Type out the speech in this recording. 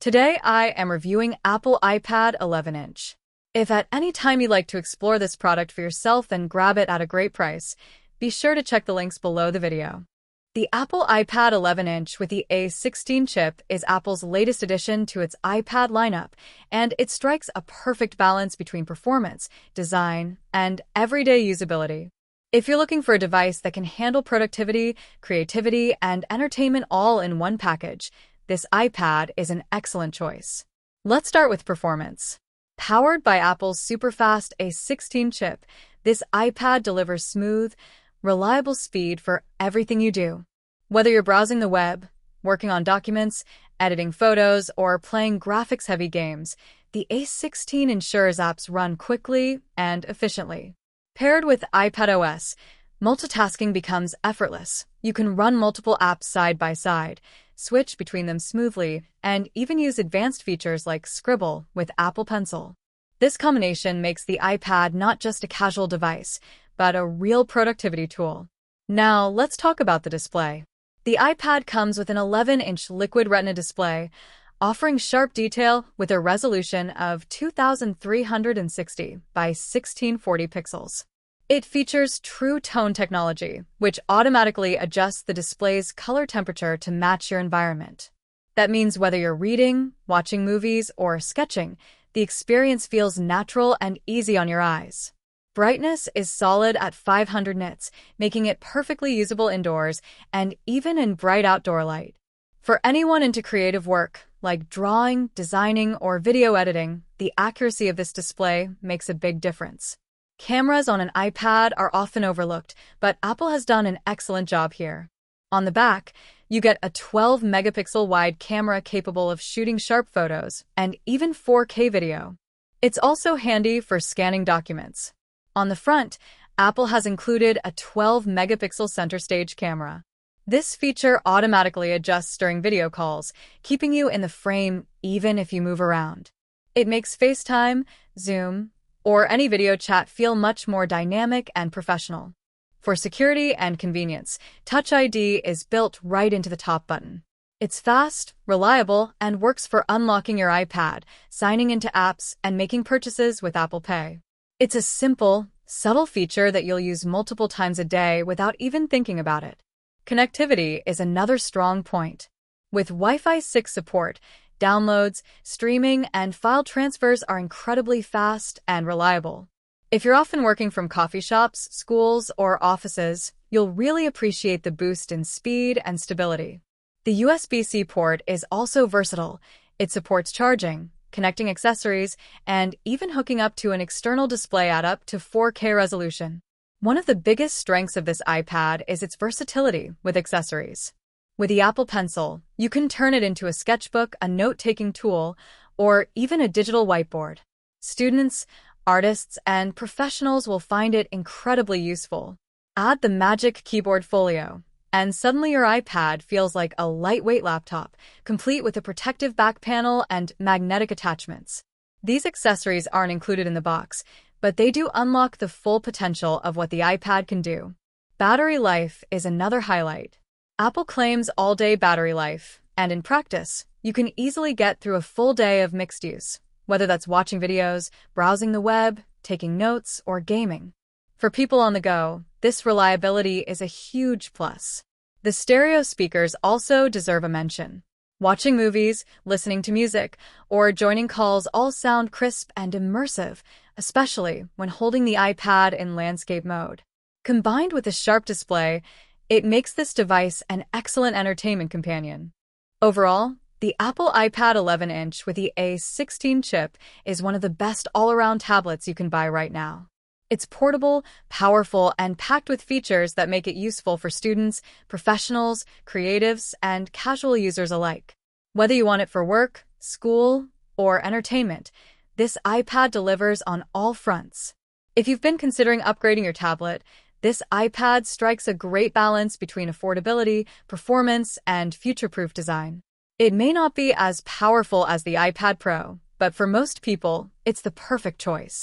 Today I am reviewing Apple iPad 11-inch. If at any time you'd like to explore this product for yourself and grab it at a great price, be sure to check the links below the video. The Apple iPad 11-inch with the A16 chip is Apple's latest addition to its iPad lineup, and it strikes a perfect balance between performance, design, and everyday usability. If you're looking for a device that can handle productivity, creativity, and entertainment all in one package, this iPad is an excellent choice. Let's start with performance. Powered by Apple's superfast A16 chip, this iPad delivers smooth, reliable speed for everything you do. Whether you're browsing the web, working on documents, editing photos, or playing graphics-heavy games, the A16 ensures apps run quickly and efficiently. Paired with iPadOS, multitasking becomes effortless. You can run multiple apps side by side, switch between them smoothly, and even use advanced features like Scribble with Apple Pencil. This combination makes the iPad not just a casual device, but a real productivity tool. Now, let's talk about the display. The iPad comes with an 11-inch Liquid Retina display, offering sharp detail with a resolution of 2360 by 1640 pixels. It features True Tone technology, which automatically adjusts the display's color temperature to match your environment. That means whether you're reading, watching movies, or sketching, the experience feels natural and easy on your eyes. Brightness is solid at 500 nits, making it perfectly usable indoors and even in bright outdoor light. For anyone into creative work, like drawing, designing, or video editing, the accuracy of this display makes a big difference. Cameras on an iPad are often overlooked, but Apple has done an excellent job here. On the back, you get a 12-megapixel wide camera capable of shooting sharp photos and even 4K video. It's also handy for scanning documents. On the front, Apple has included a 12-megapixel center stage camera. This feature automatically adjusts during video calls, keeping you in the frame even if you move around. It makes FaceTime, Zoom, or any video chat feel much more dynamic and professional. For security and convenience, Touch ID is built right into the top button. It's fast, reliable, and works for unlocking your iPad, signing into apps, and making purchases with Apple Pay. It's a simple, subtle feature that you'll use multiple times a day without even thinking about it. Connectivity is another strong point. With Wi-Fi 6 support, downloads, streaming, and file transfers are incredibly fast and reliable. If you're often working from coffee shops, schools, or offices, you'll really appreciate the boost in speed and stability. The USB-C port is also versatile. It supports charging, connecting accessories, and even hooking up to an external display at up to 4K resolution. One of the biggest strengths of this iPad is its versatility with accessories. With the Apple Pencil, you can turn it into a sketchbook, a note-taking tool, or even a digital whiteboard. Students, artists, and professionals will find it incredibly useful. Add the magic keyboard Folio, and suddenly your iPad feels like a lightweight laptop, complete with a protective back panel and magnetic attachments. These accessories aren't included in the box, but they do unlock the full potential of what the iPad can do. Battery life is another highlight. Apple claims all-day battery life, and in practice, you can easily get through a full day of mixed use, whether that's watching videos, browsing the web, taking notes, or gaming. For people on the go, this reliability is a huge plus. The stereo speakers also deserve a mention. Watching movies, listening to music, or joining calls all sound crisp and immersive, especially when holding the iPad in landscape mode. Combined with a sharp display, it makes this device an excellent entertainment companion. Overall, the Apple iPad 11-inch with the A16 chip is one of the best all-around tablets you can buy right now. It's portable, powerful, and packed with features that make it useful for students, professionals, creatives, and casual users alike. Whether you want it for work, school, or entertainment, this iPad delivers on all fronts. If you've been considering upgrading your tablet, this iPad strikes a great balance between affordability, performance, and future-proof design. It may not be as powerful as the iPad Pro, but for most people, it's the perfect choice.